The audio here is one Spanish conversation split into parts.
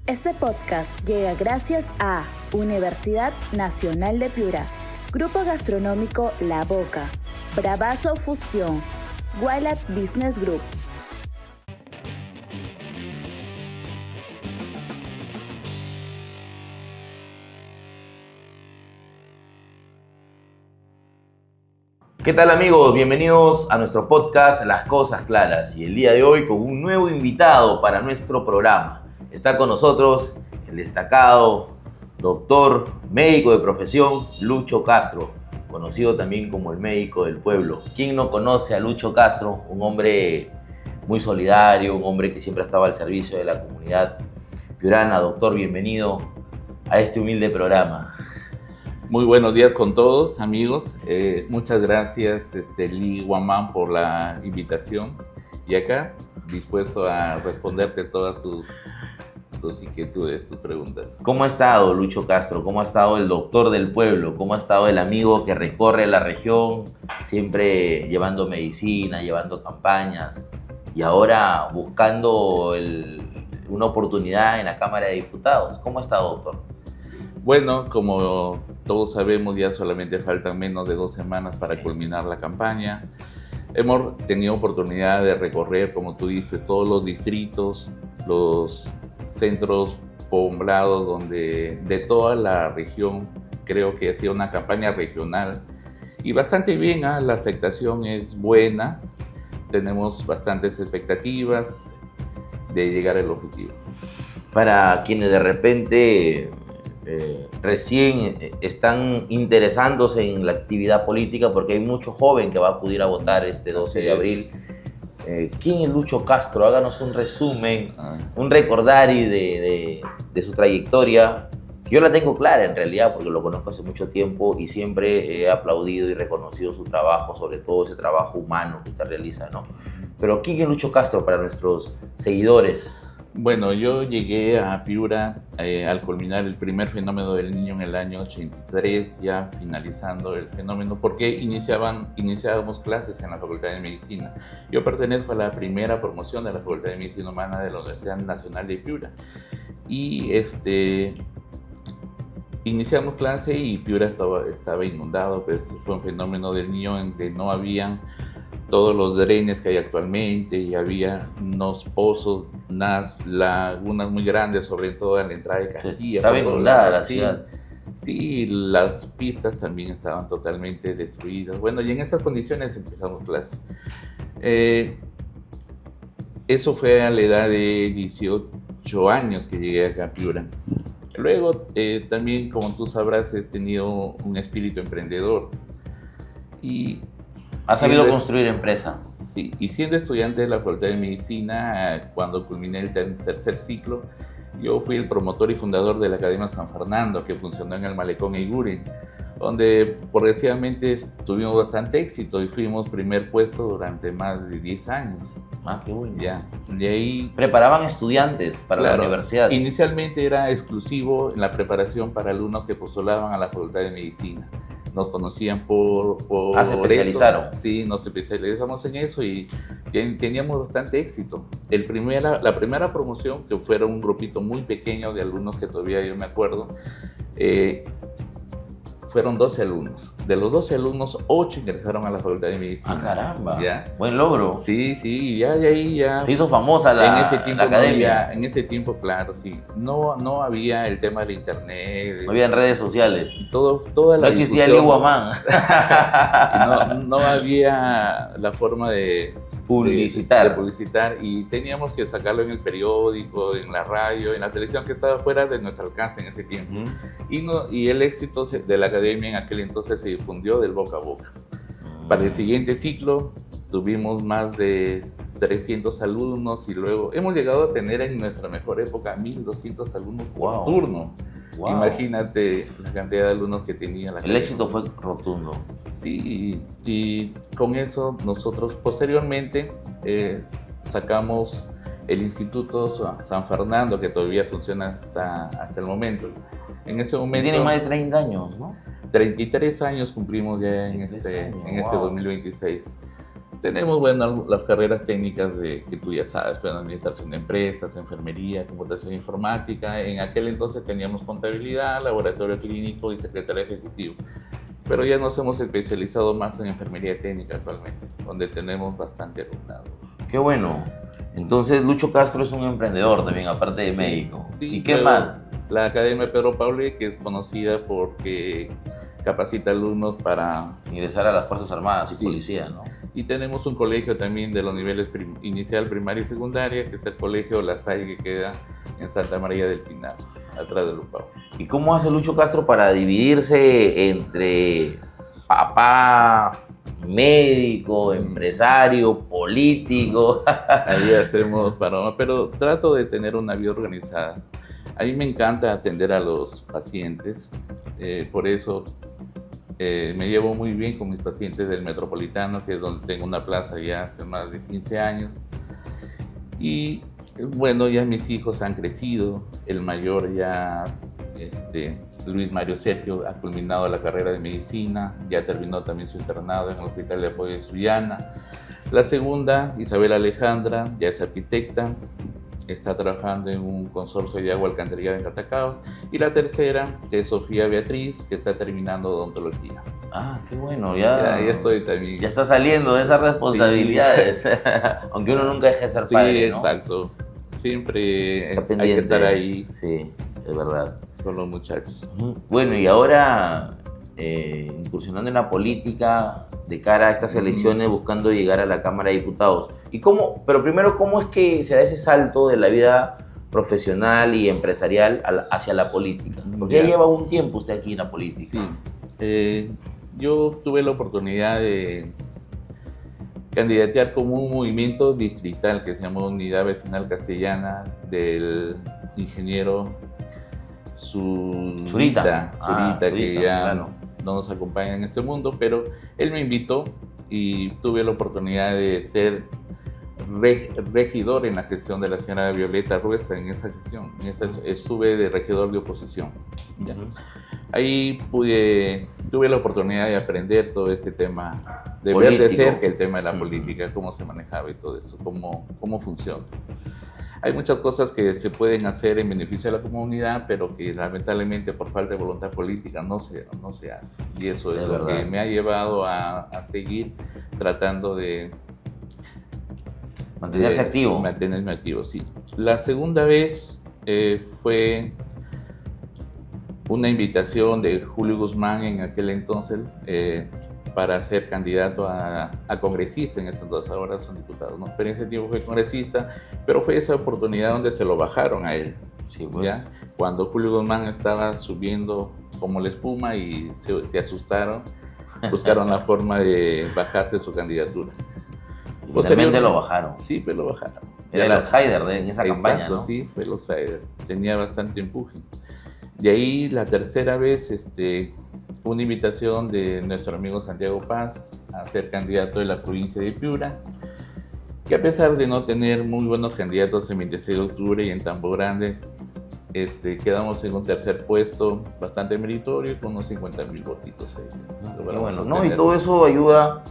Este podcast llega gracias a Universidad Nacional de Piura, Grupo Gastronómico La Boca, Bravazo Fusión, Wild Business Group. ¿Qué tal amigos? Bienvenidos a nuestro podcast Las Cosas Claras y el día de hoy con un nuevo invitado para nuestro programa. Está con nosotros el destacado doctor, médico de profesión, Lucho Castro, conocido también como el médico del pueblo. ¿Quién no conoce a Lucho Castro? Un hombre muy solidario, un hombre que siempre estaba al servicio de la comunidad piurana. Doctor, bienvenido a este humilde programa. Muy buenos días con todos, amigos. Muchas gracias, Lee Guamán, por la invitación. Y acá, dispuesto a responderte todas tus inquietudes, tus preguntas. ¿Cómo ha estado Lucho Castro? ¿Cómo ha estado el doctor del pueblo? ¿Cómo ha estado el amigo que recorre la región, siempre llevando medicina, llevando campañas y ahora buscando una oportunidad en la Cámara de Diputados? ¿Cómo ha estado, doctor? Bueno, como todos sabemos, ya solamente faltan menos de 2 semanas para culminar la campaña. Hemos tenido oportunidad de recorrer, como tú dices, todos los distritos, los centros poblados de toda la región. Creo que ha sido una campaña regional y bastante bien, ¿eh? La aceptación es buena, tenemos bastantes expectativas de llegar al objetivo. Para quienes de repente recién están interesándose en la actividad política, porque hay mucho joven que va a acudir a votar este 12 de abril. ¿Quién es Lucho Castro? Háganos un resumen, un recordario de su trayectoria, que yo la tengo clara en realidad, porque lo conozco hace mucho tiempo y siempre he aplaudido y reconocido su trabajo, sobre todo ese trabajo humano que usted realiza, ¿no? Pero ¿quién es Lucho Castro para nuestros seguidores? Bueno, yo llegué a Piura al culminar el primer fenómeno del niño en el año 83, ya finalizando el fenómeno, porque iniciábamos clases en la Facultad de Medicina. Yo pertenezco a la primera promoción de la Facultad de Medicina Humana de la Universidad Nacional de Piura. Y iniciamos clase y Piura estaba inundado, pues fue un fenómeno del niño en que no habían todos los drenes que hay actualmente y había unos pozos, unas lagunas muy grandes, sobre todo en la entrada de Castilla. Estaba inundada la ciudad. Sí, las pistas también estaban totalmente destruidas. Bueno, y en esas condiciones empezamos clase. Eso fue a la edad de 18 años que llegué acá a Piura. Luego, también, como tú sabrás, he tenido un espíritu emprendedor. ¿Has sabido construir empresa? Sí, y siendo estudiante de la Facultad de Medicina, cuando culminé el tercer ciclo, yo fui el promotor y fundador de la Academia San Fernando, que funcionó en el Malecón Eiguren, donde progresivamente tuvimos bastante éxito y fuimos primer puesto durante más de 10 años. Ah, qué bueno. Ya, de ahí... ¿Preparaban estudiantes para la universidad? Inicialmente era exclusivo en la preparación para alumnos que postulaban a la Facultad de Medicina. Nos conocían por se especializaron. Eso. Sí, nos especializamos en eso y teníamos bastante éxito. La primera promoción, que fuera un grupito muy pequeño de alumnos que todavía yo me acuerdo, fueron 12 alumnos. De los 12 alumnos, 8 ingresaron a la Facultad de Medicina. ¡Ah, caramba! ¿Ya? Buen logro. Sí, ya de ahí ya... Se hizo famosa la academia. En ese tiempo, claro, sí. No había el tema de internet. No había redes sociales. Toda la no existía el Iguamán. no había la forma de publicitar y teníamos que sacarlo en el periódico, en la radio, en la televisión, que estaba fuera de nuestro alcance en ese tiempo. Y el éxito de la academia en aquel entonces se difundió del boca a boca. Para el siguiente ciclo tuvimos más de 300 alumnos y luego hemos llegado a tener en nuestra mejor época 1.200 alumnos por turno. Wow. Imagínate la cantidad de alumnos que tenía la academia. El éxito fue rotundo. Sí, y con eso nosotros posteriormente sacamos el Instituto San Fernando, que todavía funciona hasta el momento. En ese momento... Tiene más de 30 años, ¿no? 33 años cumplimos ya en este 2026. Tenemos, bueno, las carreras técnicas que tú ya sabes, pues, administración de empresas, enfermería, computación informática. En aquel entonces teníamos contabilidad, laboratorio clínico y secretario ejecutivo. Pero ya nos hemos especializado más en enfermería técnica actualmente, donde tenemos bastante alumnado. Qué bueno. Entonces Lucho Castro es un emprendedor también, aparte de médico. Sí, ¿Y qué más? La Academia Pedro Paule, que es conocida porque capacita alumnos para Ingresar a las Fuerzas Armadas y Sí. policía, ¿no? Y tenemos un colegio también de los niveles inicial, primaria y secundaria, que es el colegio La Salle, que queda en Santa María del Pinar, atrás de Lupao. ¿Y cómo hace Lucho Castro para dividirse entre papá, médico, empresario, político? Ahí hacemos panorama, pero trato de tener una vida organizada. A mí me encanta atender a los pacientes, por eso me llevo muy bien con mis pacientes del Metropolitano, que es donde tengo una plaza ya hace más de 15 años. Y bueno, ya mis hijos han crecido, el mayor ya, Luis Mario Sergio, ha culminado la carrera de medicina, ya terminó también su internado en el Hospital de Apoyo de Sullana. La segunda, Isabel Alejandra, ya es arquitecta, está trabajando en un consorcio de agua alcantarillada en Catacaos. Y la tercera, que es Sofía Beatriz, que está terminando odontología. Ah, qué bueno, ya estoy también. Ya está saliendo de esas responsabilidades, sí. Aunque uno nunca deje de ser padre, ¿no? Exacto. Siempre hay que estar ahí. Sí, es verdad. Con los muchachos. Bueno, y ahora incursionando en la política de cara a estas elecciones, buscando llegar a la Cámara de Diputados. Pero primero, ¿cómo es que se da ese salto de la vida profesional y empresarial hacia la política? Porque ya lleva un tiempo usted aquí en la política. Sí. Yo tuve la oportunidad de candidatear como un movimiento distrital que se llama Unidad Vecinal Castellana del ingeniero Zurita, que ya claro, no nos acompaña en este mundo, pero él me invitó y tuve la oportunidad de ser regidor en la gestión de la señora Violeta Ruestra. En esa gestión estuve de regidor de oposición. ¿Ya? Ahí tuve la oportunidad de aprender todo este tema, de ver de cerca el tema de la política, cómo se manejaba y todo eso, cómo funciona. Hay muchas cosas que se pueden hacer en beneficio de la comunidad, pero que lamentablemente por falta de voluntad política no se hace. Y eso es lo que me ha llevado a seguir tratando de mantenerse activo. Mantenerme activo, sí. La segunda vez fue una invitación de Julio Guzmán en aquel entonces para ser candidato a congresista. En estos 2 ahora son diputados, ¿no? Pero en ese tiempo fue congresista, pero fue esa oportunidad donde se lo bajaron a él. Sí, bueno. ¿Ya? Cuando Julio Guzmán estaba subiendo como la espuma y se asustaron, buscaron la forma de bajarse su candidatura. Posteriormente lo bajaron. Sí, pero lo bajaron. Era el outsider en esa campaña, exacto, ¿no? Sí, fue el outsider. Tenía bastante empuje. De ahí la tercera vez, una invitación de nuestro amigo Santiago Paz a ser candidato de la provincia de Piura, que a pesar de no tener muy buenos candidatos en 26 de octubre y en Tambo Grande, quedamos en un tercer puesto bastante meritorio con unos 50,000 votitos ahí. Bueno, ¿no? Y todo eso ayuda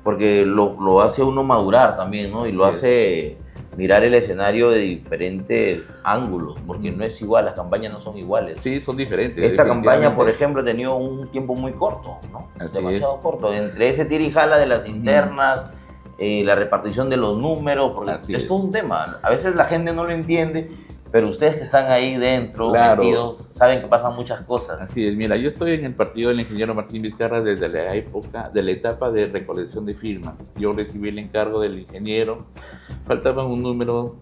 porque lo hace uno madurar también, ¿no? Y lo hace mirar el escenario de diferentes ángulos, porque no es igual, las campañas no son iguales. Sí, son diferentes. Esta campaña, por ejemplo, ha tenido un tiempo muy corto, ¿no? Demasiado corto. Entre ese tira y jala de las internas, la repartición de los números, porque es todo un tema. A veces la gente no lo entiende, pero ustedes que están ahí dentro, metidos, saben que pasan muchas cosas. Así es, mira, yo estoy en el partido del ingeniero Martín Vizcarra desde la etapa de recolección de firmas. Yo recibí el encargo del ingeniero, faltaba un número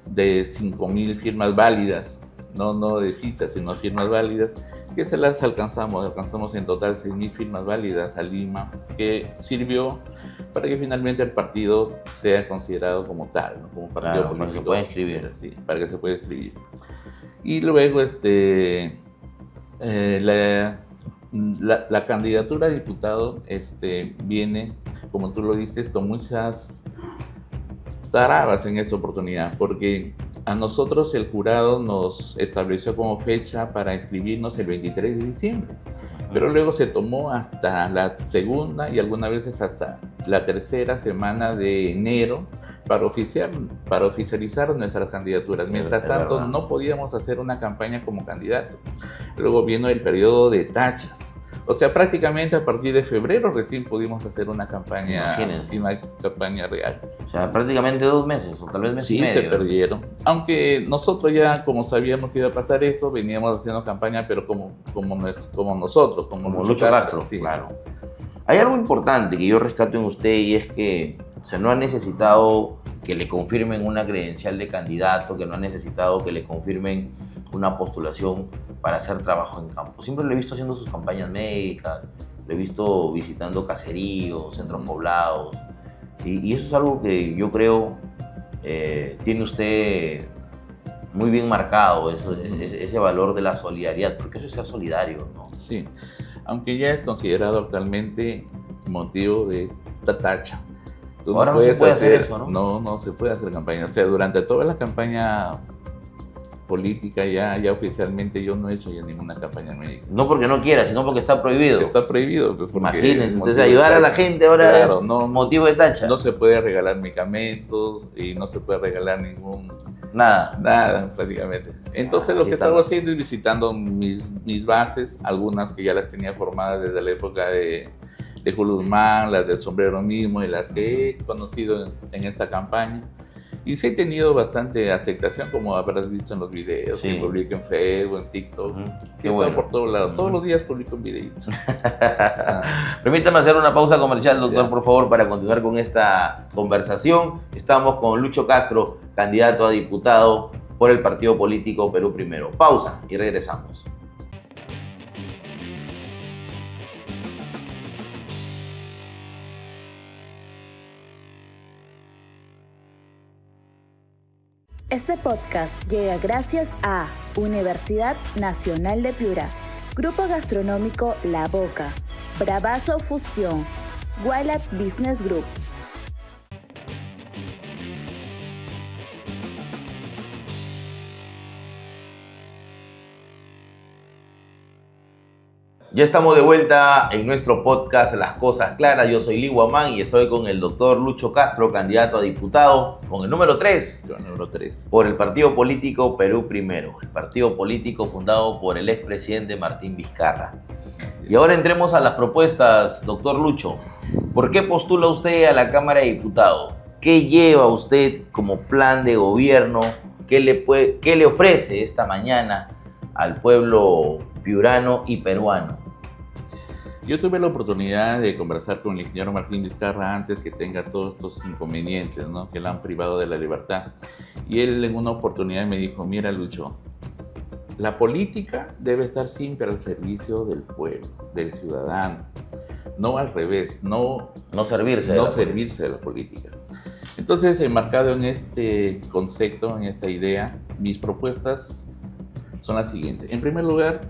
de 5,000 firmas válidas, no de fichas, sino firmas válidas, que se las alcanzamos en total 6,000 firmas válidas a Lima, que sirvió para que finalmente el partido sea considerado como tal, ¿no? Como partido político. Para que se pueda inscribir. Sí, para que se pueda inscribir. Y luego la candidatura a diputado viene, como tú lo dices, con muchas trabas en esta oportunidad, porque a nosotros el jurado nos estableció como fecha para inscribirnos el 23 de diciembre. pero luego se tomó hasta la segunda y algunas veces hasta la tercera semana de enero para oficializar nuestras candidaturas. Mientras tanto, no podíamos hacer una campaña como candidato. Luego vino el periodo de tachas. O sea, prácticamente a partir de febrero recién pudimos hacer una campaña real. O sea, prácticamente 2 meses, o tal vez mes y medio. Sí, se perdieron. Aunque nosotros ya, como sabíamos que iba a pasar esto, veníamos haciendo campaña, pero como nosotros, como Lucho Castro. Sí. Claro. Hay algo importante que yo rescato en usted y es que no ha necesitado que le confirmen una credencial de candidato, que no ha necesitado que le confirmen una postulación para hacer trabajo en campo. Siempre lo he visto haciendo sus campañas médicas, lo he visto visitando caseríos, centros poblados, y eso es algo que yo creo tiene usted muy bien marcado, ese valor de la solidaridad, porque eso es ser solidario, ¿no? Sí, aunque ya es considerado actualmente motivo de tacha. Ahora no se puede hacer eso, ¿no? No se puede hacer campaña. O sea, durante toda la campaña política ya oficialmente yo no he hecho ya ninguna campaña médica. No porque no quiera, sino porque está prohibido. Está prohibido. Imagínense, ustedes ayudar a la gente ahora claro, es no, motivo de tacha. No se puede regalar medicamentos y no se puede regalar Nada, prácticamente. Entonces lo que estaba haciendo es visitando mis bases, algunas que ya las tenía formadas desde la época de Julio Guzmán, las del sombrero mismo y las que he conocido en esta campaña. Y sí he tenido bastante aceptación, como habrás visto en los videos que publico en Facebook, en TikTok. Sí, he estado por todos lados. Todos los días publico un videito. Permítame hacer una pausa comercial, doctor, por favor, para continuar con esta conversación. Estamos con Lucho Castro, candidato a diputado por el partido político Perú Primero. Pausa y regresamos. Este podcast llega gracias a Universidad Nacional de Piura, Grupo Gastronómico La Boca, Bravazo Fusión, Guaylat Business Group. Ya estamos de vuelta en nuestro podcast Las Cosas Claras. Yo soy Lee Guamán y estoy con el doctor Lucho Castro, candidato a diputado, con el número 3. Con el número 3. Por el partido político Perú Primero, el partido político fundado por el expresidente Martín Vizcarra. Y ahora entremos a las propuestas, doctor Lucho. ¿Por qué postula usted a la Cámara de Diputados? ¿Qué lleva usted como plan de gobierno? ¿Qué le ofrece esta mañana al pueblo piurano y peruano? Yo tuve la oportunidad de conversar con el ingeniero Martín Vizcarra antes que tenga todos estos inconvenientes, ¿no?, que le han privado de la libertad. Y él en una oportunidad me dijo: mira, Lucho, la política debe estar siempre al servicio del pueblo, del ciudadano, no al revés, no servirse de la política. Entonces, enmarcado en este concepto, en esta idea, mis propuestas son las siguientes. En primer lugar,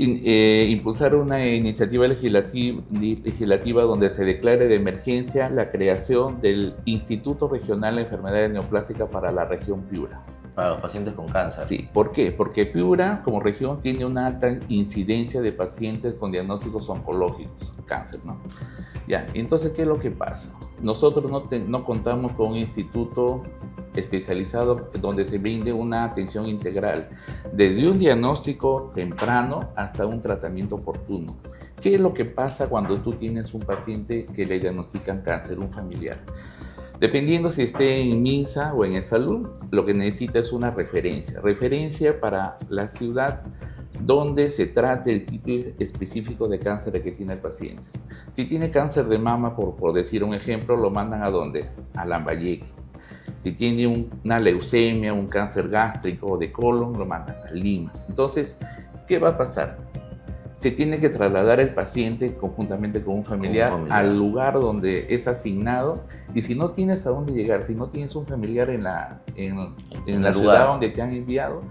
impulsar una iniciativa legislativa donde se declare de emergencia la creación del Instituto Regional de Enfermedades Neoplásicas para la región Piura. Para los pacientes con cáncer. Sí, ¿por qué? Porque Piura como región tiene una alta incidencia de pacientes con diagnósticos oncológicos, cáncer, ¿no? Ya, entonces, ¿qué es lo que pasa? Nosotros no contamos con un instituto especializado donde se brinde una atención integral, desde un diagnóstico temprano hasta un tratamiento oportuno. ¿Qué es lo que pasa cuando tú tienes un paciente que le diagnostican cáncer, un familiar? Dependiendo si esté en MINSA o en salud, lo que necesita es una referencia para la ciudad donde se trate el tipo específico de cáncer que tiene el paciente. Si tiene cáncer de mama, por decir un ejemplo, lo mandan ¿a dónde? A Lambayeque. Si tiene una leucemia, un cáncer gástrico o de colon, lo mandan a Lima. Entonces, ¿qué va a pasar? Se tiene que trasladar el paciente conjuntamente con un familiar al lugar donde es asignado, y si no tienes a dónde llegar, si no tienes un familiar en la ciudad donde te han enviado,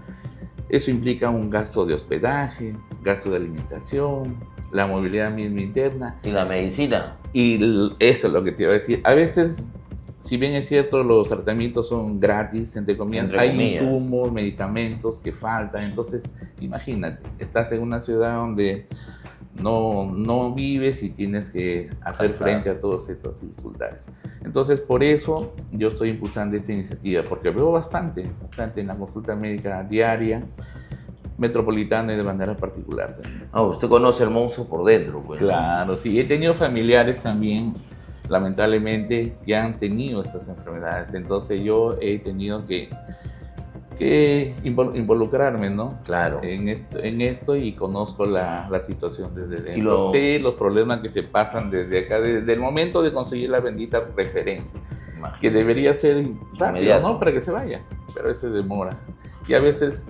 eso implica un gasto de hospedaje, gasto de alimentación, la movilidad misma interna. ¿Y la medicina? Y eso es lo que te iba a decir. A veces, si bien es cierto, los tratamientos son gratis, entre comillas, hay insumos, medicamentos que faltan. Entonces, imagínate, estás en una ciudad donde no vives y tienes que hacer frente a todas estas dificultades. Entonces, por eso yo estoy impulsando esta iniciativa, porque veo bastante en la consulta médica diaria, metropolitana y de manera particular también. Usted conoce el monstruo por dentro, pues. Claro, sí. He tenido familiares también, lamentablemente, que han tenido estas enfermedades. Entonces yo he tenido que involucrarme, ¿no? Claro. En esto y conozco la situación desde dentro. Sé los problemas que se pasan desde acá, desde el momento de conseguir la bendita referencia, que debería ser rápido, ¿no? Para que se vaya, pero eso demora. Y a veces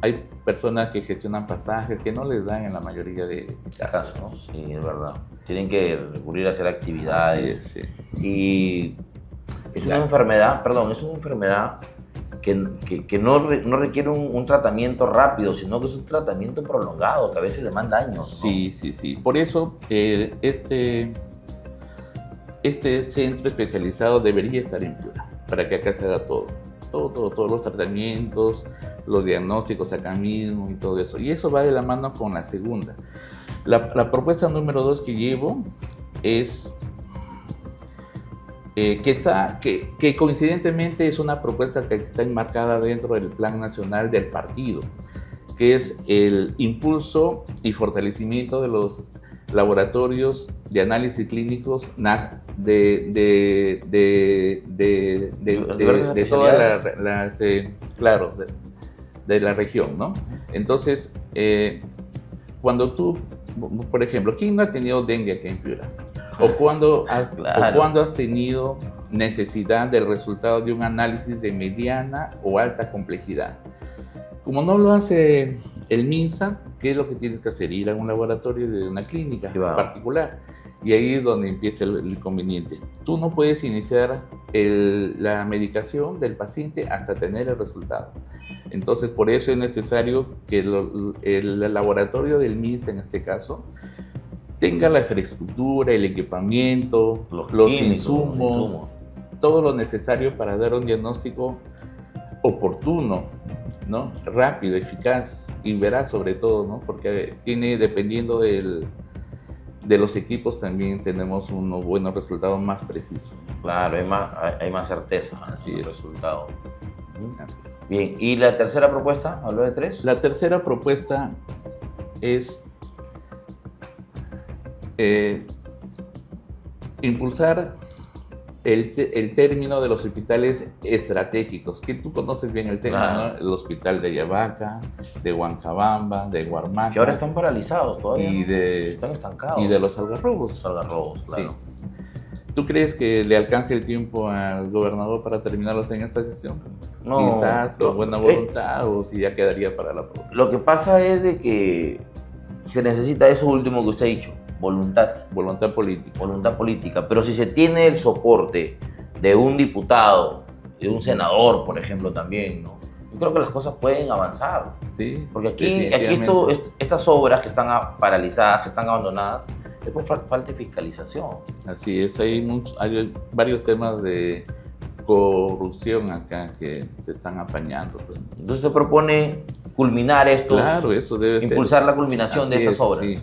hay personas que gestionan pasajes que no les dan en la mayoría de casos, ¿no? Sí, es verdad. Tienen que recurrir a hacer actividades. Sí. Y es una enfermedad que no requiere un tratamiento rápido, sino que es un tratamiento prolongado, que a veces demanda años, ¿no? Sí. Por eso este centro especializado debería estar en Piura, para que acá se haga todos los tratamientos, los diagnósticos acá mismo y todo eso. Y eso va de la mano con la segunda. La propuesta número 2 que llevo es que coincidentemente es una propuesta que está enmarcada dentro del Plan Nacional del Partido, que es el impulso y fortalecimiento de los laboratorios de análisis clínicos de toda de la región, ¿no? Entonces, cuando tú, por ejemplo, ¿quién no ha tenido dengue aquí en Piura? ¿O cuándo has tenido necesidad del resultado de un análisis de mediana o alta complejidad? Como no lo hace el MINSA, ¿qué es lo que tienes que hacer? Ir a un laboratorio de una clínica particular. Y ahí es donde empieza el inconveniente. Tú no puedes iniciar la medicación del paciente hasta tener el resultado. Entonces, por eso es necesario que el laboratorio del MINSA, en este caso, tenga la infraestructura, el equipamiento, los insumos, todo lo necesario para dar un diagnóstico oportuno, ¿no? Rápido, eficaz y veraz sobre todo, ¿no? Porque dependiendo de los equipos también tenemos unos buenos resultados más precisos. Claro, hay más certeza en el resultado. Así es. Bien, ¿y la tercera propuesta? ¿Habló de 3? La tercera propuesta es impulsar el término de los hospitales estratégicos, que tú conoces bien el término, ¿no? El hospital de Ayabaca, de Huancabamba, de Huarmaca. Que ahora están paralizados todavía, están estancados. Y de los Algarrobos. Claro. Sí. ¿Tú crees que le alcance el tiempo al gobernador para terminarlos en esta sesión? No. Quizás con buena voluntad o si ya quedaría para la próxima. Lo que pasa es de que se necesita eso último que usted ha dicho, voluntad. Voluntad política. Voluntad política. Pero si se tiene el soporte de un diputado, de un senador, por ejemplo, también, ¿no? Yo creo que las cosas pueden avanzar. Sí. Porque aquí estas obras que están paralizadas, que están abandonadas, es por falta de fiscalización. Así es, hay varios temas de corrupción acá que se están apañando. Pues. Entonces usted propone culminar estos, claro, eso debe impulsar ser. La culminación de estas obras. Sí.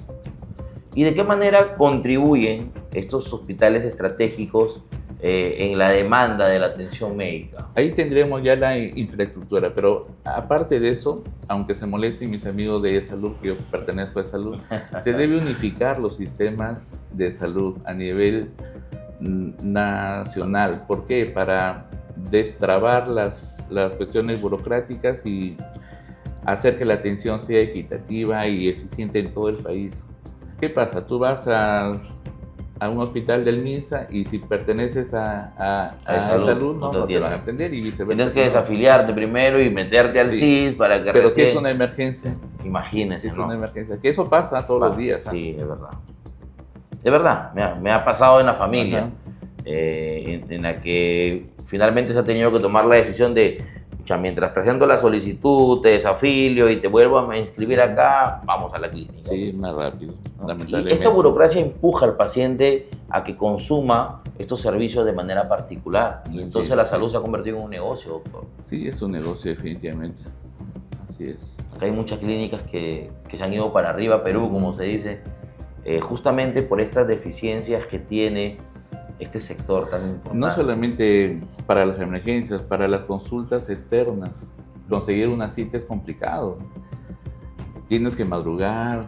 ¿Y de qué manera contribuyen estos hospitales estratégicos en la demanda de la atención médica? Ahí tendremos ya la infraestructura, pero aparte de eso, aunque se molesten mis amigos de salud, que yo pertenezco a salud, se debe unificar los sistemas de salud a nivel nacional. ¿Por qué? Para destrabar las cuestiones burocráticas y hacer que la atención sea equitativa y eficiente en todo el país. ¿Qué pasa? Tú vas a un hospital del MINSA y si perteneces a salud no te van a atender y viceversa. Tienes que desafiliarte primero y meterte al CIS para que Pero si es una emergencia. Imagínese, Si es ¿no? una emergencia. Que eso pasa todos los días. Sí, es verdad. De verdad, me ha pasado en la familia, en la que finalmente se ha tenido que tomar la decisión de, mientras presento la solicitud, te desafilio y te vuelvo a inscribir acá, vamos a la clínica. Sí, más rápido, ¿no? lamentablemente. Y esta burocracia empuja al paciente a que consuma estos servicios de manera particular. Y entonces la salud se ha convertido en un negocio, doctor. Sí, es un negocio definitivamente. Así es. Acá hay muchas clínicas que se han ido para arriba, Perú, como se dice, justamente por estas deficiencias que tiene este sector tan importante. No solamente para las emergencias, para las consultas externas. Conseguir una cita es complicado. Tienes que madrugar.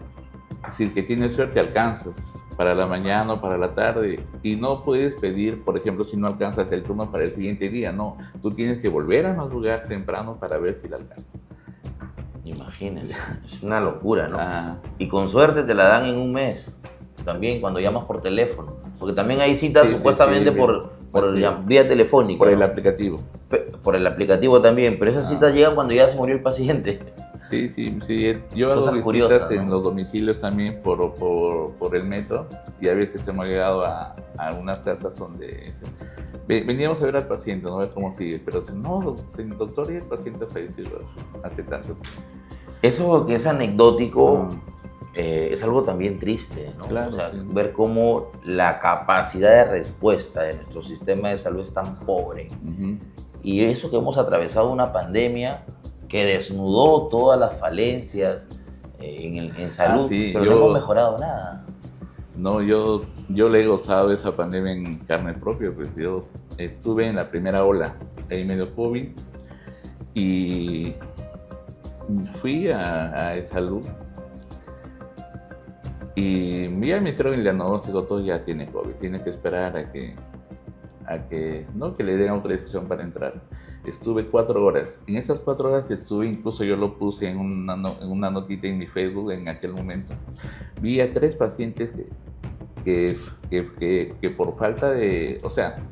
Si es que tienes suerte, alcanzas para la mañana o para la tarde. Y no puedes pedir, por ejemplo, si no alcanzas el turno para el siguiente día. No, tú tienes que volver a madrugar temprano para ver si la alcanzas. Imagínense, es una locura, ¿no? Y con suerte te la dan en un mes, también cuando llamas por teléfono. Porque también hay citas supuestamente por vía telefónica. Por el aplicativo. Por el aplicativo también, pero esas citas llegan cuando ya se murió el paciente. Sí. Yo hago visitas curiosas, ¿no? En los domicilios también por el metro, y a veces hemos llegado a algunas casas donde veníamos a ver al paciente, no ver cómo sigue, pero no, doctor, y el paciente falleció hace tanto tiempo. Eso que es anecdótico es algo también triste, ¿no? Claro, o sea, ver cómo la capacidad de respuesta de nuestro sistema de salud es tan pobre. Y eso que hemos atravesado una pandemia que desnudó todas las falencias en salud, pero no hemos mejorado nada. No, yo le he gozado de esa pandemia en carne propia, pues yo estuve en la primera ola, ahí me dio COVID, y fui a salud, y ya me hicieron el diagnóstico, todo ya tiene COVID, tiene que esperar a que no que le den autorización para entrar. Estuve 4 horas. En esas 4 horas que estuve, incluso yo lo puse en una notita en mi Facebook en aquel momento, vi a 3 pacientes que por falta de, o sea,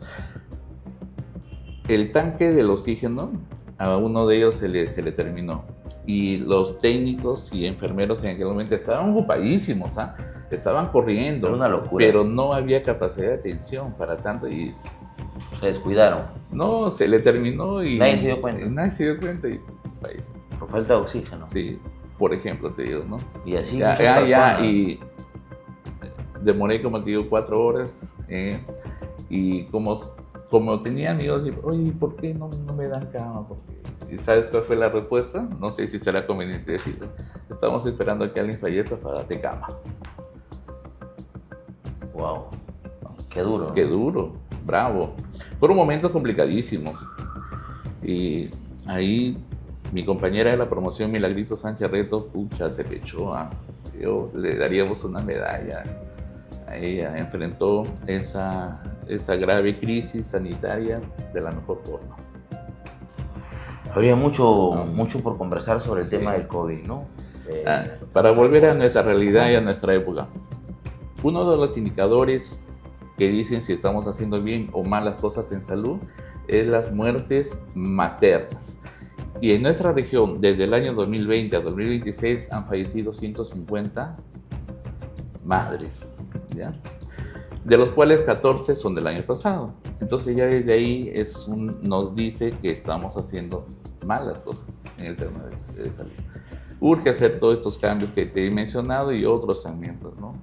el tanque del oxígeno, a uno de ellos se le terminó. Y los técnicos y enfermeros en aquel momento estaban ocupadísimos, estaban corriendo. Era una locura. Pero no había capacidad de atención para tanto y se descuidaron. No, se le terminó y nadie se dio cuenta. Nadie se dio cuenta y falleció. Por falta de oxígeno. Sí, por ejemplo, te digo, ¿no? Y así y demoré, como te digo, 4 horas. Y como tenía amigos, oye, ¿por qué no me dan cama? ¿Y sabes cuál fue la respuesta? No sé si será conveniente decirlo. Estamos esperando a que alguien fallezca para darte cama. Wow, qué duro, ¿no? Qué duro, bravo. Fueron momentos complicadísimos. Y ahí mi compañera de la promoción, Milagrito Sánchez Reto, se le echó. Yo le daríamos una medalla. Ella enfrentó esa grave crisis sanitaria de la mejor forma. Habría mucho por conversar sobre el tema del COVID, ¿no? Para volver a nuestra realidad y a nuestra época, uno de los indicadores que dicen si estamos haciendo bien o mal las cosas en salud es las muertes maternas. Y en nuestra región, desde el año 2020 a 2026, han fallecido 150 madres, ¿ya? De los cuales 14 son del año pasado. Entonces ya desde ahí nos dice que estamos haciendo mal las cosas en el tema de salud. Urge hacer todos estos cambios que te he mencionado y otros también, pues, ¿no?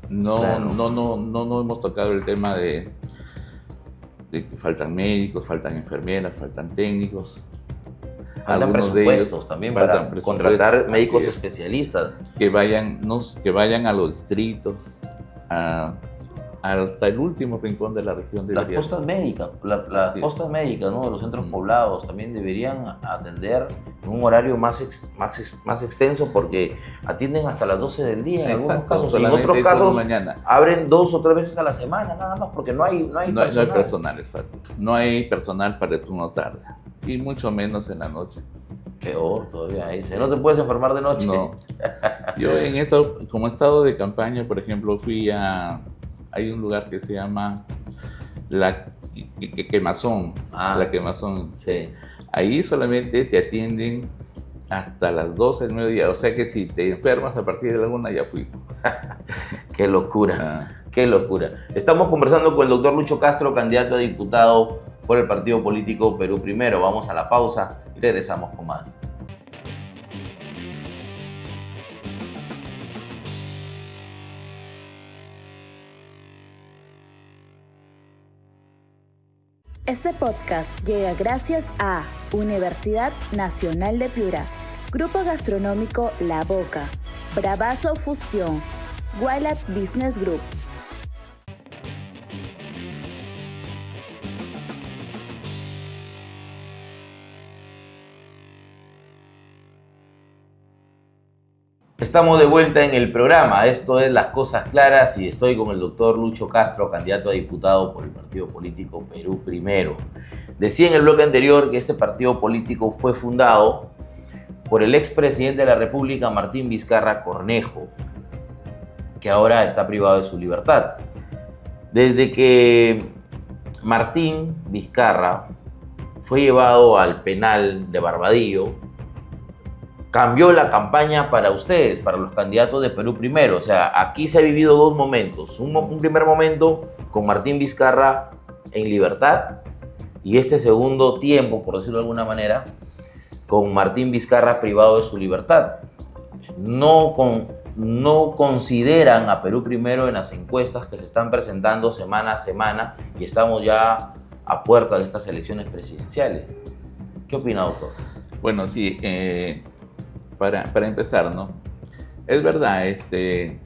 No hemos tocado el tema de que faltan médicos, faltan enfermeras, faltan técnicos. Faltan presupuestos también para contratar médicos especialistas. Que vayan a los distritos, hasta el último rincón de la región. Las postas médicas, postas médicas, ¿no? De los centros poblados también deberían atender en un horario más extenso, porque atienden hasta las 12 del día en algunos casos. Y en otros casos abren 2 o 3 veces a la semana nada más, porque no hay personal. No hay personal, exacto. No hay personal para el turno tarde, y mucho menos en la noche. Peor todavía, no te puedes enfermar de noche. No. Yo como estado de campaña, por ejemplo, hay un lugar que se llama La Quemazón. La Quemazón. Sí. Ahí solamente te atienden hasta las 12 del mediodía. O sea que si te enfermas a partir de la 1 ya fuiste. Qué locura. Qué locura. Estamos conversando con el doctor Lucho Castro, candidato a diputado por el partido político Perú Primero. Vamos a la pausa y regresamos con más. Este podcast llega gracias a Universidad Nacional de Piura, Grupo Gastronómico La Boca, Bravazo Fusión, Gualat Business Group. Estamos de vuelta en el programa. Esto es Las Cosas Claras y estoy con el doctor Lucho Castro, candidato a diputado por el partido político Perú Primero. Decía en el bloque anterior que este partido político fue fundado por el expresidente de la República, Martín Vizcarra Cornejo, que ahora está privado de su libertad. Desde que Martín Vizcarra fue llevado al penal de Barbadillo, cambió la campaña para ustedes, para los candidatos de Perú Primero. O sea, aquí se ha vivido dos momentos. Un primer momento con Martín Vizcarra en libertad y este segundo tiempo, por decirlo de alguna manera, con Martín Vizcarra privado de su libertad. No consideran a Perú Primero en las encuestas que se están presentando semana a semana y estamos ya a puerta de estas elecciones presidenciales. ¿Qué opina, doctor? Bueno, sí, para empezar, ¿no? Es verdad,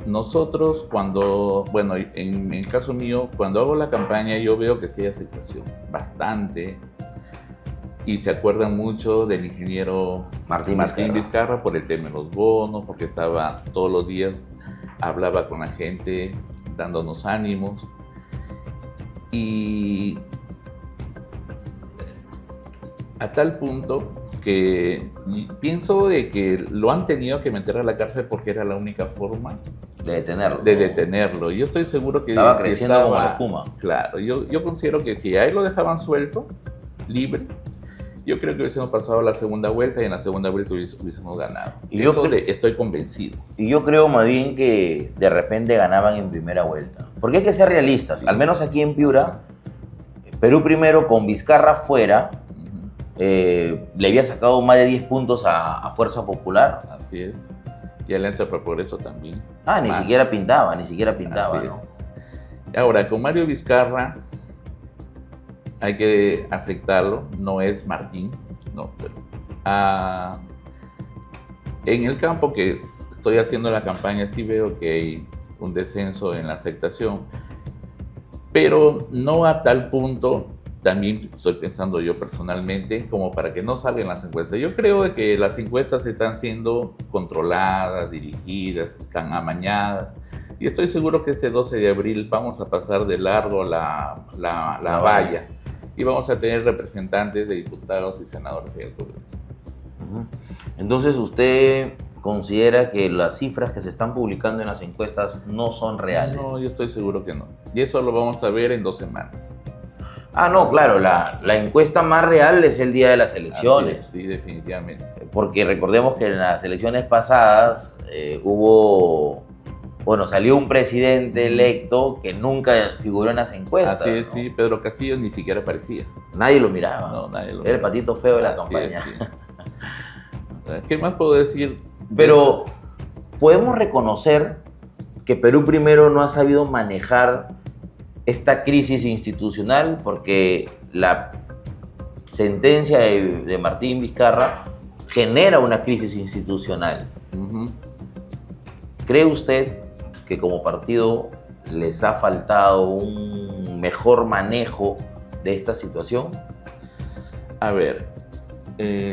nosotros en el caso mío, cuando hago la campaña yo veo que sí hay aceptación, bastante, y se acuerdan mucho del ingeniero Martín Vizcarra por el tema de los bonos, porque estaba todos los días, hablaba con la gente, dándonos ánimos, y a tal punto que pienso de que lo han tenido que meter a la cárcel porque era la única forma de detenerlo. Yo estoy seguro que estaba creciendo como la espuma. Claro, yo considero que si a él lo dejaban suelto, libre, yo creo que hubiésemos pasado la segunda vuelta y en la segunda vuelta hubiésemos ganado. Y estoy convencido. Y yo creo más bien que de repente ganaban en primera vuelta. Porque hay que ser realistas. Sí. Al menos aquí en Piura, Perú Primero con Vizcarra fuera, le había sacado más de 10 puntos a Fuerza Popular. Así es. Y Alianza para Progreso también. Ni siquiera pintaba, ¿no? Es. Ahora, con Mario Vizcarra, hay que aceptarlo, no es Martín, no, pero, en el campo que estoy haciendo la campaña sí veo que hay un descenso en la aceptación, pero no a tal punto. También estoy pensando yo personalmente como para que no salgan las encuestas. Yo creo de que las encuestas están siendo controladas, dirigidas, están amañadas. Y estoy seguro que este 12 de abril vamos a pasar de largo la valla y vamos a tener representantes de diputados y senadores en el Congreso. Entonces, ¿usted considera que las cifras que se están publicando en las encuestas no son reales? No, yo estoy seguro que no. Y eso lo vamos a ver en 2 semanas. No, claro, la encuesta más real es el día de las elecciones. Sí, definitivamente. Porque recordemos que en las elecciones pasadas salió un presidente electo que nunca figuró en las encuestas. Así es, ¿no? Sí, Pedro Castillo ni siquiera aparecía. Nadie lo miraba. No, nadie lo miraba. Era el patito feo de la campaña. Sí. ¿Qué más puedo decir? Pero podemos reconocer que Perú Primero no ha sabido manejar esta crisis institucional, porque la sentencia de Martín Vizcarra genera una crisis institucional. ¿Cree usted que como partido les ha faltado un mejor manejo de esta situación? A ver,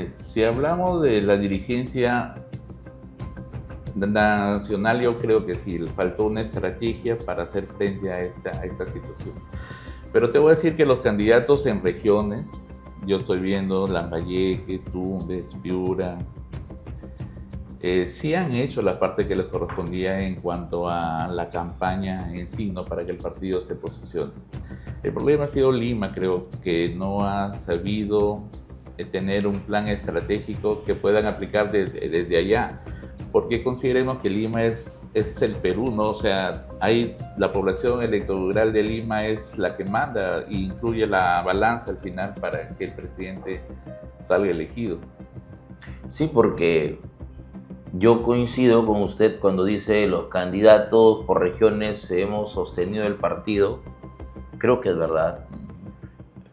si hablamos de la dirigencia nacional, yo creo que sí, le faltó una estrategia para hacer frente a esta situación. Pero te voy a decir que los candidatos en regiones, yo estoy viendo Lambayeque, Tumbes, Piura, sí han hecho la parte que les correspondía en cuanto a la campaña en sí, ¿no? Para que el partido se posicione. El problema ha sido Lima, creo que no ha sabido tener un plan estratégico que puedan aplicar desde allá. Porque consideremos que Lima es el Perú, ¿no? O sea, ahí la población electoral de Lima es la que manda e incluye la balanza al final para que el presidente salga elegido. Sí, porque yo coincido con usted cuando dice los candidatos por regiones hemos sostenido el partido. Creo que es verdad.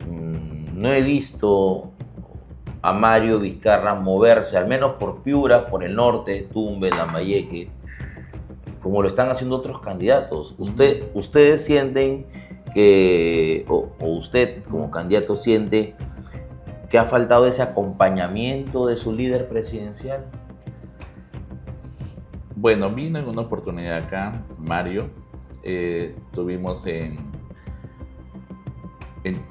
No he visto a Mario Vizcarra moverse, al menos por Piura, por el norte, Tumbes, Lambayeque, como lo están haciendo otros candidatos. ¿Ustedes sienten que, o usted como candidato siente que ha faltado ese acompañamiento de su líder presidencial? Bueno, vino en una oportunidad acá, Mario. Estuvimos en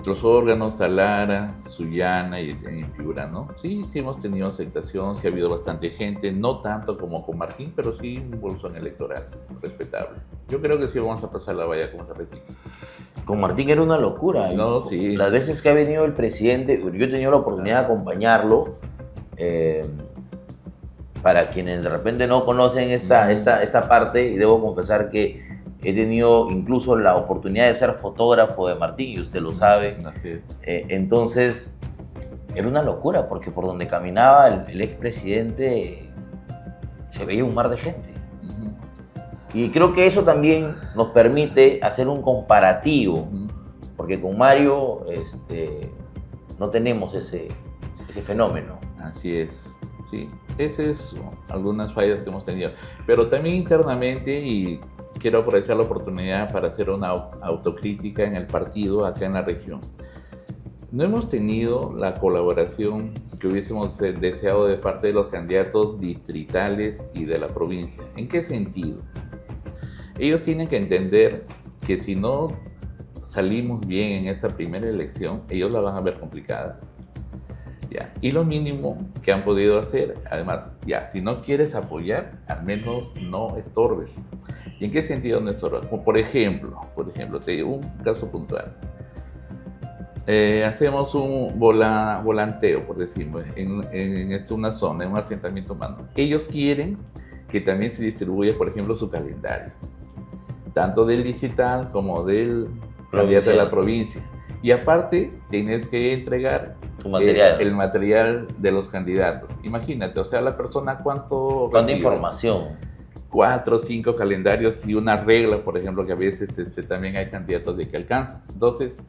los órganos, Talara, Sullana y en Piura, ¿no? Sí, hemos tenido aceptación, sí ha habido bastante gente, no tanto como con Martín, pero sí un bolsón electoral respetable. Yo creo que sí vamos a pasar la valla, como se repite. Con Martín era una locura. No, sí. Las veces que ha venido el presidente, yo he tenido la oportunidad de acompañarlo. Para quienes de repente no conocen esta parte, y debo confesar que he tenido incluso la oportunidad de ser fotógrafo de Martín, y usted lo sabe. Así es. Entonces, era una locura, porque por donde caminaba el expresidente se veía un mar de gente. Y creo que eso también nos permite hacer un comparativo, porque con Mario no tenemos ese fenómeno. Así es, sí. Esas es algunas fallas que hemos tenido. Pero también internamente, y quiero aprovechar la oportunidad para hacer una autocrítica en el partido acá en la región. No hemos tenido la colaboración que hubiésemos deseado de parte de los candidatos distritales y de la provincia. ¿En qué sentido? Ellos tienen que entender que si no salimos bien en esta primera elección, ellos la van a ver complicada. ¿Ya? Y lo mínimo que han podido hacer, además, ya, si no quieres apoyar, al menos no estorbes. ¿Y en qué sentido no estorbes? Como por ejemplo, te digo un caso puntual. Hacemos un volanteo, por decirlo, en una zona, en un asentamiento humano. Ellos quieren que también se distribuya, por ejemplo, su calendario, tanto del digital como del candidato de la provincia. Y aparte, tienes que entregar el material de los candidatos. Imagínate, o sea, la persona ¿cuánta información? 4 o 5 calendarios y una regla, por ejemplo, que a veces también hay candidatos de que alcanzan. Entonces,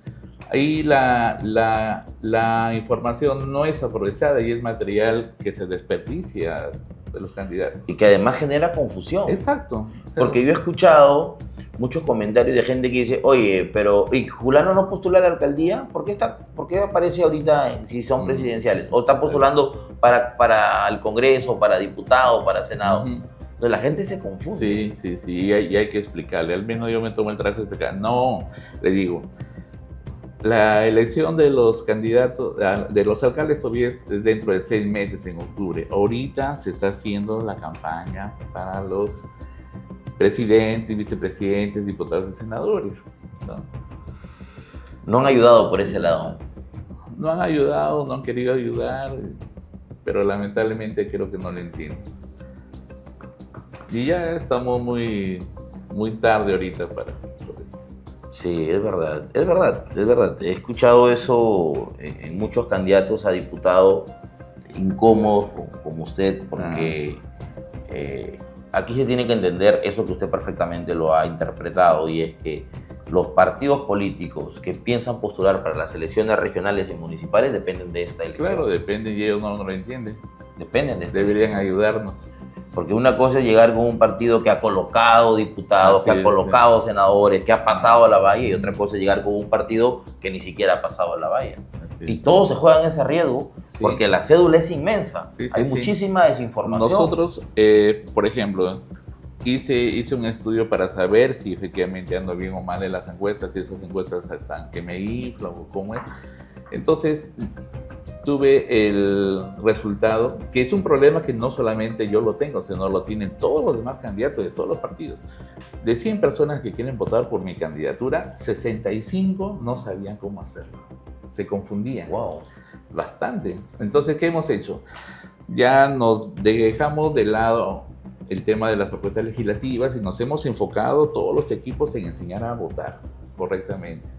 ahí la información no es aprovechada y es material que se desperdicia de los candidatos. Y que además genera confusión. Exacto. O sea, porque yo he escuchado muchos comentarios de gente que dice, oye, pero ¿y Julano no postula a la alcaldía? ¿Por qué aparece ahorita si son presidenciales? ¿O está postulando para el Congreso, para diputado, para Senado? Entonces la gente se confunde. Sí, y hay que explicarle. Al menos yo me tomo el trabajo de explicar. No, le digo, la elección de los candidatos, de los alcaldes todavía es dentro de 6 meses, en octubre. Ahorita se está haciendo la campaña para los presidentes, vicepresidentes, diputados y senadores, ¿no? No han ayudado por ese lado. No han ayudado, no han querido ayudar, pero lamentablemente creo que no lo entienden. Y ya estamos muy tarde ahorita para eso. Sí, es verdad. He escuchado eso en muchos candidatos a diputado incómodos como usted, porque aquí se tiene que entender eso que usted perfectamente lo ha interpretado, y es que los partidos políticos que piensan postular para las elecciones regionales y municipales dependen de esta elección. Claro, dependen, y ellos no lo entienden. Dependen de esta Deberían elección. ayudarnos. Porque una cosa es llegar con un partido que ha colocado diputados, que ha colocado senadores, que ha pasado a la valla, y otra cosa es llegar con un partido que ni siquiera ha pasado a la valla. Y todos se juegan ese riesgo, porque la cédula es inmensa. Hay muchísima desinformación. Nosotros, por ejemplo, hice un estudio para saber si efectivamente ando bien o mal en las encuestas, si esas encuestas están que me inflan o cómo es. Entonces, tuve el resultado, que es un problema que no solamente yo lo tengo, sino lo tienen todos los demás candidatos de todos los partidos. De 100 personas que quieren votar por mi candidatura, 65 no sabían cómo hacerlo. Se confundían. Wow. Bastante. Entonces, ¿qué hemos hecho? Ya nos dejamos de lado el tema de las propuestas legislativas y nos hemos enfocado todos los equipos en enseñar a votar correctamente.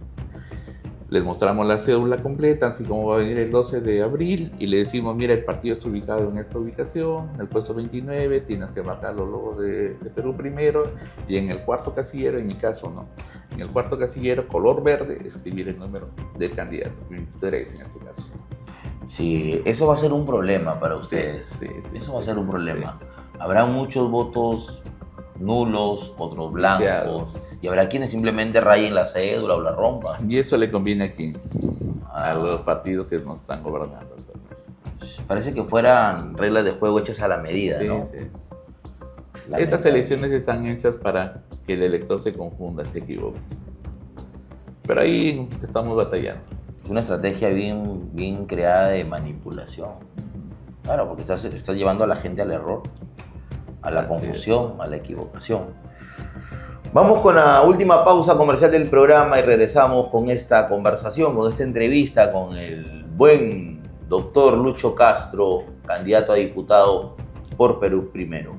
Les mostramos la cédula completa, así como va a venir el 12 de abril, y le decimos, mira, el partido está ubicado en esta ubicación, en el puesto 29, tienes que marcar los logos de Perú primero, y en el cuarto casillero, en mi caso no, en el cuarto casillero, color verde, escribir el número del candidato, 23 en este caso. Sí, eso va a ser un problema para ustedes. Sí, eso va a ser un problema. Sí. Habrá muchos votos nulos, otros blancos. Y habrá quienes simplemente rayen la cédula o la rompan. Y eso le conviene aquí, a los partidos que nos están gobernando. Parece que fueran reglas de juego hechas a la medida, sí, ¿no? Sí. Estas elecciones están hechas para que el elector se confunda, se equivoque. Pero ahí estamos batallando. Es una estrategia bien creada de manipulación. Claro, porque estás llevando a la gente al error, a la confusión, a la equivocación. Vamos con la última pausa comercial del programa y regresamos con esta conversación, con esta entrevista con el buen doctor Lucho Castro, candidato a diputado por Perú Primero.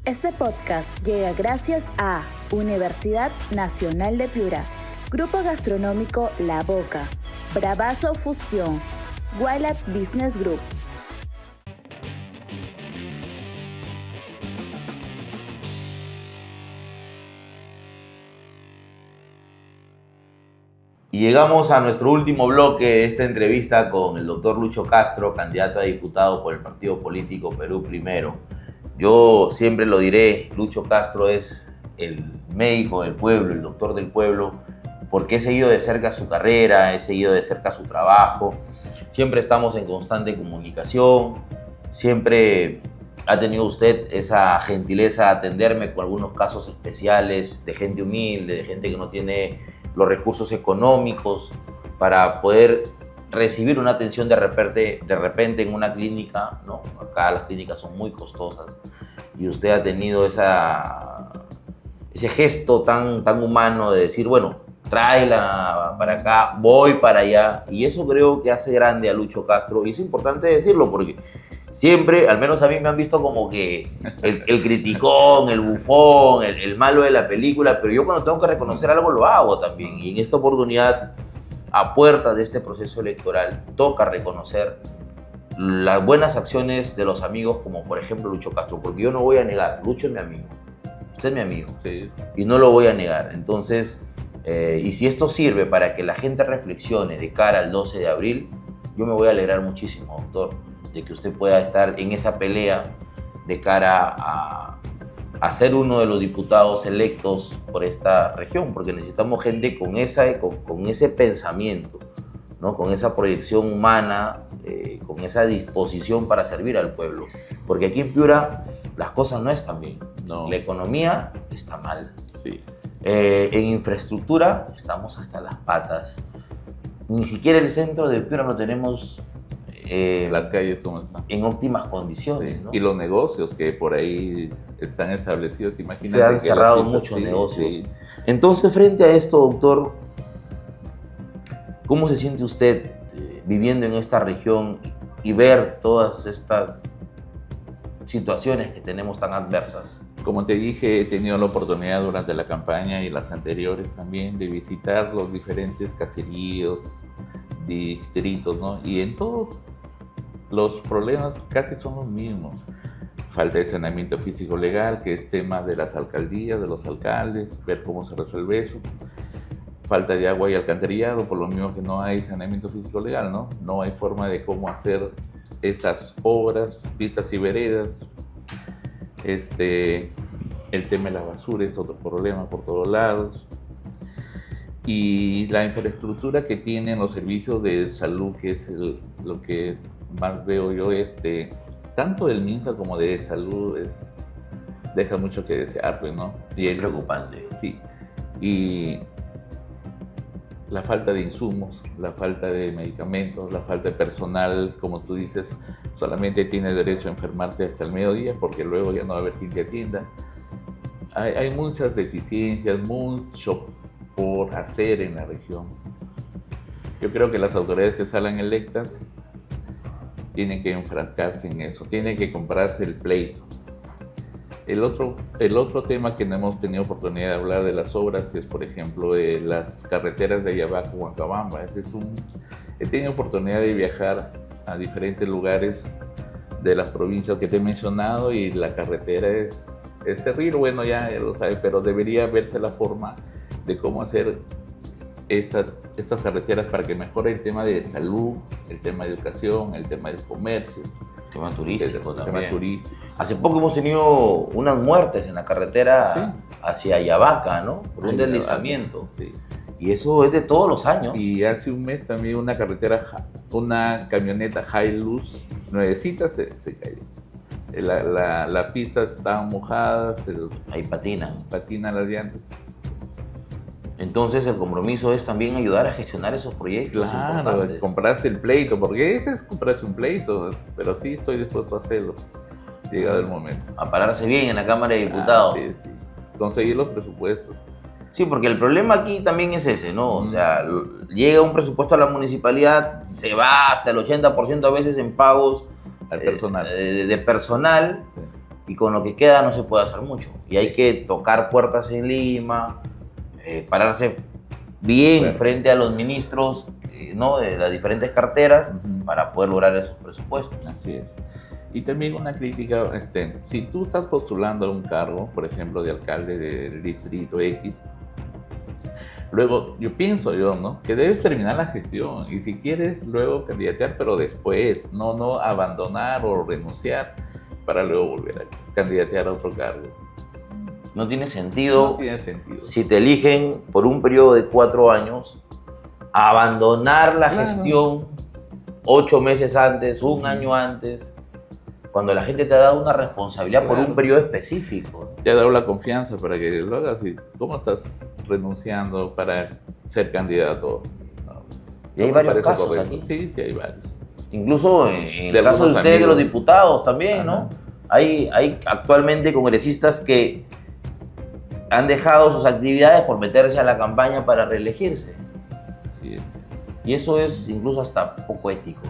Este podcast llega gracias a Universidad Nacional de Piura, Grupo Gastronómico La Boca, Bravazo Fusión, Gualat Business Group. Y llegamos a nuestro último bloque de esta entrevista con el doctor Lucho Castro, candidato a diputado por el partido político Perú Primero. Yo siempre lo diré, Lucho Castro es el médico del pueblo, el doctor del pueblo, porque he seguido de cerca su carrera, he seguido de cerca su trabajo. Siempre estamos en constante comunicación, siempre ha tenido usted esa gentileza de atenderme con algunos casos especiales de gente humilde, de gente que no tiene los recursos económicos para poder recibir una atención de repente en una clínica, ¿no? Acá las clínicas son muy costosas y usted ha tenido ese gesto tan humano de decir, bueno, tráela para acá, voy para allá, y eso creo que hace grande a Lucho Castro, y es importante decirlo porque siempre, al menos a mí me han visto como que el criticón, el bufón, el malo de la película, pero yo cuando tengo que reconocer algo lo hago también, y en esta oportunidad, a puertas de este proceso electoral, toca reconocer las buenas acciones de los amigos, como por ejemplo Lucho Castro, porque yo no voy a negar, Lucho es mi amigo, usted es mi amigo, sí, y no lo voy a negar. Entonces, y si esto sirve para que la gente reflexione de cara al 12 de abril, yo me voy a alegrar muchísimo, doctor, de que usted pueda estar en esa pelea de cara a ser uno de los diputados electos por esta región, porque necesitamos gente con ese pensamiento, ¿no? Con esa proyección humana, con esa disposición para servir al pueblo. Porque aquí en Piura las cosas no están bien. No. La economía está mal. Sí. En infraestructura estamos hasta las patas. Ni siquiera el centro de Piura lo tenemos las calles como están. En óptimas condiciones, Sí. ¿no? Y los negocios que por ahí están establecidos, imagínate. Se han que cerrado las muchos sí, negocios. sí. Entonces, frente a esto, doctor, ¿cómo se siente usted viviendo en esta región y ver todas estas situaciones que tenemos tan adversas? Como te dije, he tenido la oportunidad durante la campaña y las anteriores también de visitar los diferentes caseríos, distritos, ¿no? Y en todos los problemas casi son los mismos. Falta de saneamiento físico legal, que es tema de las alcaldías, de los alcaldes, ver cómo se resuelve eso. Falta de agua y alcantarillado, por lo mismo que no hay saneamiento físico legal, ¿no? No hay forma de cómo hacer esas obras, pistas y veredas. El tema de la basura es otro problema por todos lados. Y la infraestructura que tienen los servicios de salud, que es lo que más veo yo, tanto del MINSA como de salud, deja mucho que desear, ¿no? Y es preocupante. Sí. Y la falta de insumos, la falta de medicamentos, la falta de personal, como tú dices, solamente tiene derecho a enfermarse hasta el mediodía porque luego ya no va a haber quien te atienda. Hay muchas deficiencias, mucho por hacer en la región. Yo creo que las autoridades que salgan electas tienen que enfrascarse en eso, tienen que comprarse el pleito. El otro tema que no hemos tenido oportunidad de hablar de las obras es, por ejemplo, de las carreteras de Ayabaco, Huancabamba. He tenido oportunidad de viajar a diferentes lugares de las provincias que te he mencionado y la carretera es terrible, bueno, ya lo sabes, pero debería verse la forma de cómo hacer estas carreteras para que mejore el tema de salud, el tema de educación, el tema del comercio. Tema turístico también. Tema turístico. Hace poco hemos tenido unas muertes en la carretera hacia Ayabaca, ¿no? Por un deslizamiento. Sí. Y eso es de todos los años. Y hace un mes también una camioneta Hilux nuevecita se cayó. Las pistas estaban mojadas. Ahí patinan las llantas. Entonces el compromiso es también ayudar a gestionar esos proyectos. Claro, comprarse el pleito, porque ese es comprarse un pleito, pero sí estoy dispuesto a hacerlo, llegado el momento. A pararse bien en la Cámara de Diputados. Sí. Conseguir los presupuestos. Sí, porque el problema aquí también es ese, ¿no? O sea, llega un presupuesto a la municipalidad, se va hasta el 80% a veces en pagos al personal. De personal, y con lo que queda no se puede hacer mucho. Y hay que tocar puertas en Lima, pararse bien frente a los ministros, ¿no? De las diferentes carteras para poder lograr esos presupuestos. Así es. Y también una crítica, si tú estás postulando a un cargo, por ejemplo, de alcalde del distrito X, luego pienso, ¿no? Que debes terminar la gestión y si quieres luego candidatear, pero después, no abandonar o renunciar para luego volver a candidatear a otro cargo. No tiene sentido. No tiene sentido. Si te eligen por un periodo de 4 años, abandonar la gestión 8 meses antes, un año antes, cuando la gente te ha dado una responsabilidad por un periodo específico. Te ha dado la confianza para que lo hagas y ¿cómo estás renunciando para ser candidato? No, y hay varios casos aquí. Sí, hay varios. Incluso en el caso de ustedes, de los diputados también, ¿no? Hay actualmente congresistas que han dejado sus actividades por meterse a la campaña para reelegirse. Así es. Y eso es incluso hasta poco ético.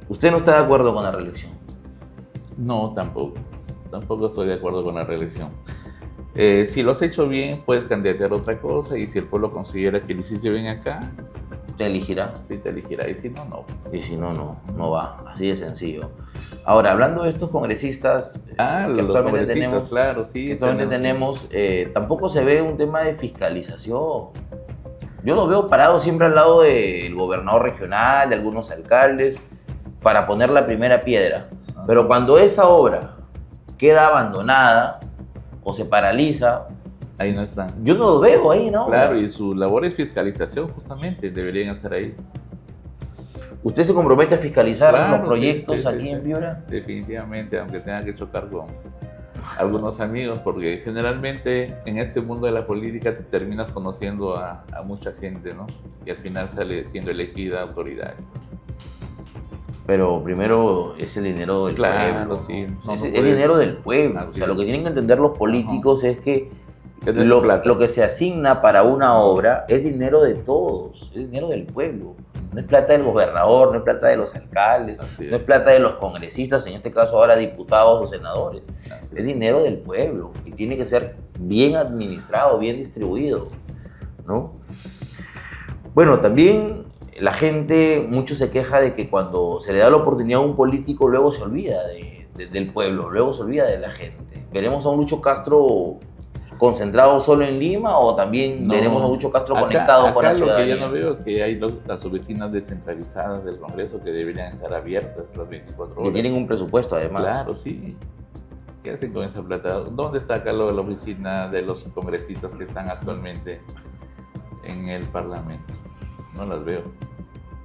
¿Usted no está de acuerdo con la reelección? No, tampoco. Tampoco estoy de acuerdo con la reelección. Si lo has hecho bien, puedes candidatear a otra cosa y si el pueblo considera que lo hiciste bien acá, te elegirá. Sí, te elegirá. Y si no, no. Y si no, no va. Así de sencillo. Ahora, hablando de estos congresistas que actualmente tenemos, claro, sí, actualmente tenemos tampoco se ve un tema de fiscalización. Yo lo veo parado siempre al lado del gobernador regional, de algunos alcaldes, para poner la primera piedra. Pero cuando esa obra queda abandonada o se paraliza, ahí no están. Yo no lo veo ahí, ¿no? Claro, y su labor es fiscalización, justamente, deberían estar ahí. ¿Usted se compromete a fiscalizar los proyectos aquí en Piura? Definitivamente, aunque tenga que chocar con algunos amigos, porque generalmente en este mundo de la política terminas conociendo a mucha gente, ¿no? Y al final sale siendo elegida autoridades. Pero primero es el dinero del pueblo. Sí. Es dinero del pueblo. O sea, lo que tienen que entender los políticos es que lo que se asigna para una obra es dinero de todos, es dinero del pueblo. No es plata del gobernador, no es plata de los alcaldes, no es plata de los congresistas, en este caso ahora diputados o senadores. Es dinero del pueblo y tiene que ser bien administrado, bien distribuido, ¿no? Bueno, también la gente, mucho se queja de que cuando se le da la oportunidad a un político, luego se olvida del pueblo, luego se olvida de la gente. ¿Veremos a un Lucho Castro concentrado solo en Lima o también veremos a Lucho Castro conectado con la ciudadanía? Lo que yo no veo es que hay las oficinas descentralizadas del Congreso que deberían estar abiertas las 24 horas. Que tienen un presupuesto además. Claro, sí. ¿Qué hacen con esa plata? ¿Dónde está acá la oficina de los congresistas que están actualmente en el Parlamento? No las veo.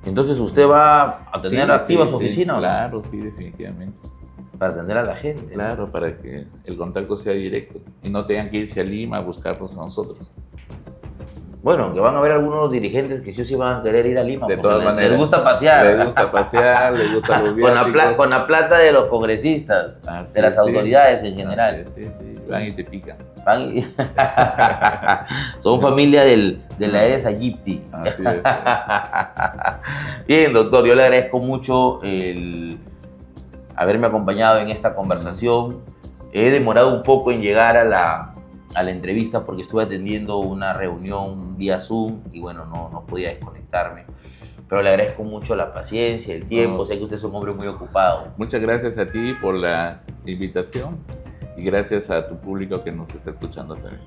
Entonces usted va a tener activa su oficina, ¿o no? Claro, sí, definitivamente. Para atender a la gente. Claro, ¿no? Para que el contacto sea directo y no tengan que irse a Lima a buscarnos a nosotros. Bueno, que van a haber algunos dirigentes que sí van a querer ir a Lima. De todas maneras. Les gusta pasear. Les gusta pasear, les gusta los viáticos. Con la plata de los congresistas, de las autoridades en general. Sí. Van y te pican. Son familia de la Aedes aegypti. Así es. Bien, doctor, yo le agradezco mucho el haberme acompañado en esta conversación. He demorado un poco en llegar a la entrevista porque estuve atendiendo una reunión vía Zoom y bueno, no podía desconectarme. Pero le agradezco mucho la paciencia, el tiempo. Sé que usted es un hombre muy ocupado. Muchas gracias a ti por la invitación Y gracias a tu público que nos está escuchando también.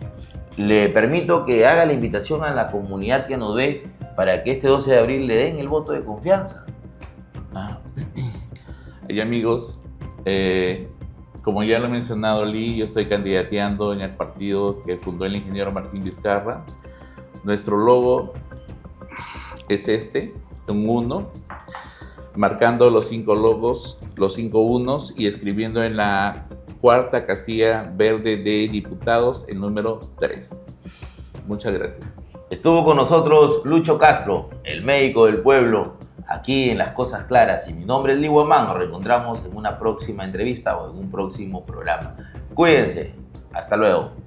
Le permito que haga la invitación a la comunidad que nos ve para que este 12 de abril le den el voto de confianza. Y amigos, como ya lo ha mencionado Lee, yo estoy candidateando en el partido que fundó el ingeniero Martín Vizcarra. Nuestro logo es un 1, marcando los 5 logos, los 5 unos y escribiendo en la cuarta casilla verde de diputados el número 3. Muchas gracias. Estuvo con nosotros Lucho Castro, el médico del pueblo, aquí en Las Cosas Claras. Y mi nombre es Lee Guamán. Nos reencontramos en una próxima entrevista o en un próximo programa. Cuídense. Hasta luego.